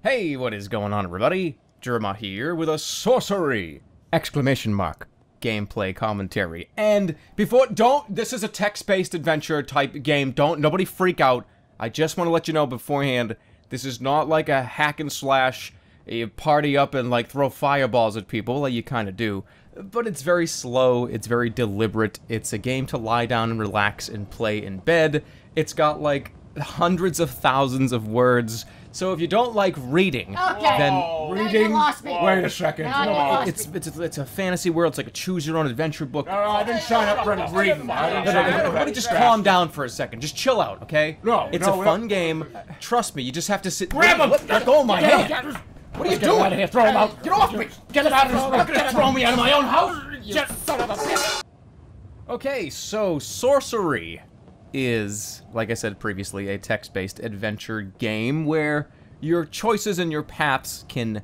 Hey, what is going on, everybody? Jerma here with a sorcery! Exclamation mark. Gameplay commentary. And before, this is a text-based adventure type game. Nobody freak out. I just want to let you know beforehand, this is not like a hack and slash, you party up and like throw fireballs at people, like you kind of do. But it's very slow, it's very deliberate, it's a game to lie down and relax and play in bed. It's got like hundreds of thousands of words. So if you don't like reading, then reading. You lost me. Wait a second. No, it's a fantasy world. It's like a choose-your-own-adventure book. No, I didn't sign up for any reading. Everybody, just calm down for a second. Just chill out, okay? No, it's a fun game. Trust me. You just have to sit. Grab him! Let go of my hand. What are you doing? Out of here. Throw him out. Get off me! Get it out of this. You're gonna throw me out of my own house. You son of a bitch. Okay, so Sorcery is, like I said previously, a text-based adventure game where your choices and your paths can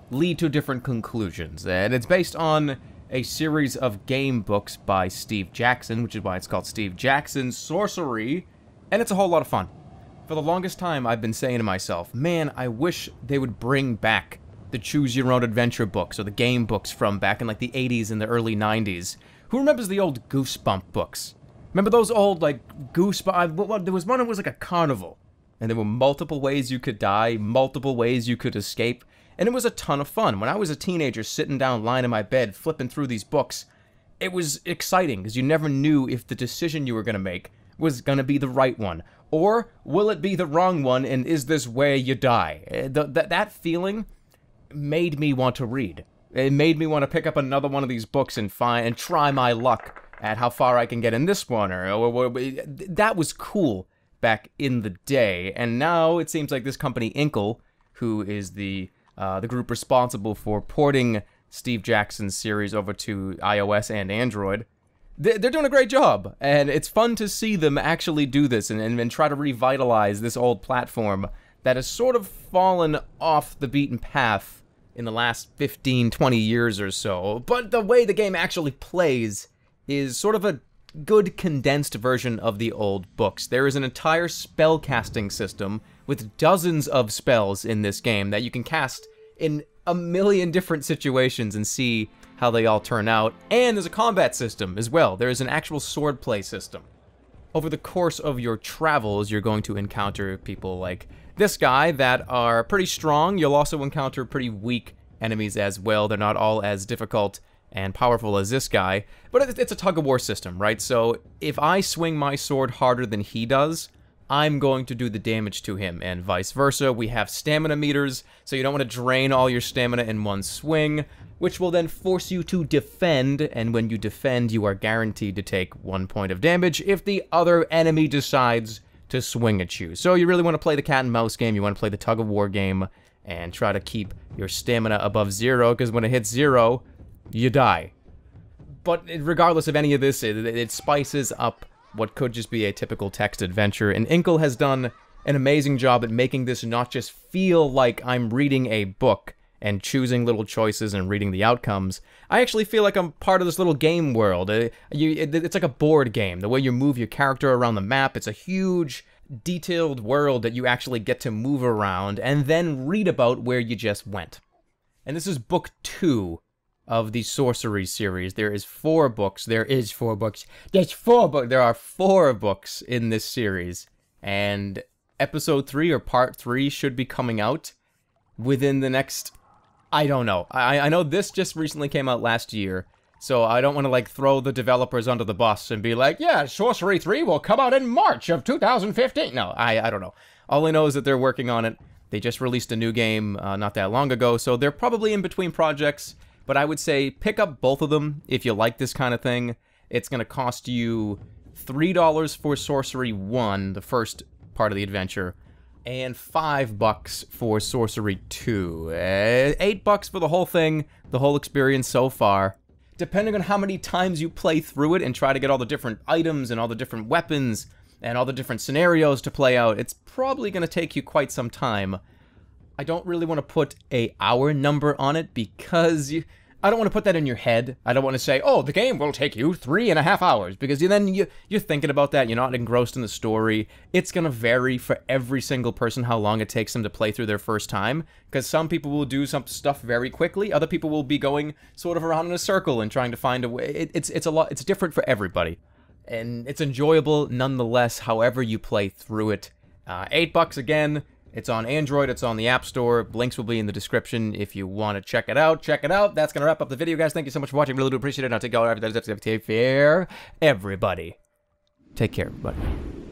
lead to different conclusions. And it's based on a series of game books by Steve Jackson, which is why it's called Steve Jackson's Sorcery, and it's a whole lot of fun. For the longest time, I've been saying to myself, man, I wish they would bring back the Choose-Your-Own-Adventure books, or the game books from back in like the 80s and the early 90s. Who remembers the old Goosebump books? Remember those old, like, Goosebump... There was one that was like a carnival, and there were multiple ways you could die, multiple ways you could escape, and it was a ton of fun. When I was a teenager sitting down, lying in my bed, flipping through these books, it was exciting, because you never knew if the decision you were going to make was going to be the right one. Or, will it be the wrong one, and is this where you die? That feeling made me want to read. It made me want to pick up another one of these books and try my luck at how far I can get in this one, or that was cool back in the day, and now it seems like this company, Inkle, who is the group responsible for porting Steve Jackson's series over to iOS and Android, they're doing a great job, and it's fun to see them actually do this and try to revitalize this old platform that has sort of fallen off the beaten path in the last 15, 20 years or so, but the way the game actually plays is sort of a good condensed version of the old books. There is an entire spell casting system with dozens of spells in this game that you can cast in a million different situations and see how they all turn out. And there's a combat system as well. There is an actual swordplay system. Over the course of your travels, you're going to encounter people like this guy that are pretty strong. You'll also encounter pretty weak enemies as well. They're not all as difficult and powerful as this guy, but it's a tug-of-war system, right? So if I swing my sword harder than he does, I'm going to do the damage to him, and vice versa. We have stamina meters, so you don't want to drain all your stamina in one swing, which will then force you to defend, and when you defend, you are guaranteed to take 1 point of damage if the other enemy decides to swing at you. So you really want to play the cat and mouse game, you want to play the tug-of-war game, and try to keep your stamina above 0, because when it hits 0, you die. But regardless of any of this, it spices up what could just be a typical text adventure, and Inkle has done an amazing job at making this not just feel like I'm reading a book and choosing little choices and reading the outcomes. I actually feel like I'm part of this little game world. It's like a board game. The way you move your character around the map, it's a huge, detailed world that you actually get to move around and then read about where you just went. And this is book 2 of the Sorcery series. There is 4 books. There are 4 books in this series, and episode 3 or part 3 should be coming out within the next, I don't know. I know this just recently came out last year, so I don't want to like throw the developers under the bus and be like, yeah, Sorcery 3 will come out in March of 2015. No, I don't know. All I know is that they're working on it. They just released a new game not that long ago, so they're probably in between projects. But I would say pick up both of them if you like this kind of thing. It's going to cost you $3 for Sorcery 1, the first part of the adventure, and $5 for Sorcery 2. $8 for the whole thing, the whole experience so far. Depending on how many times you play through it and try to get all the different items and all the different weapons and all the different scenarios to play out, it's probably going to take you quite some time. I don't really want to put an hour number on it because I don't want to put that in your head. I don't want to say, oh, the game will take you 3.5 hours, because then you're thinking about that. You're not engrossed in the story. It's going to vary for every single person how long it takes them to play through their first time, because some people will do some stuff very quickly. Other people will be going sort of around in a circle and trying to find a way. It's different for everybody, and it's enjoyable nonetheless, however you play through it. $8 again. It's on Android, it's on the App Store. Links will be in the description if you want to check it out. Check it out. That's going to wrap up the video, guys. Thank you so much for watching. Really do appreciate it. And I'll take all everybody. Take care, everybody.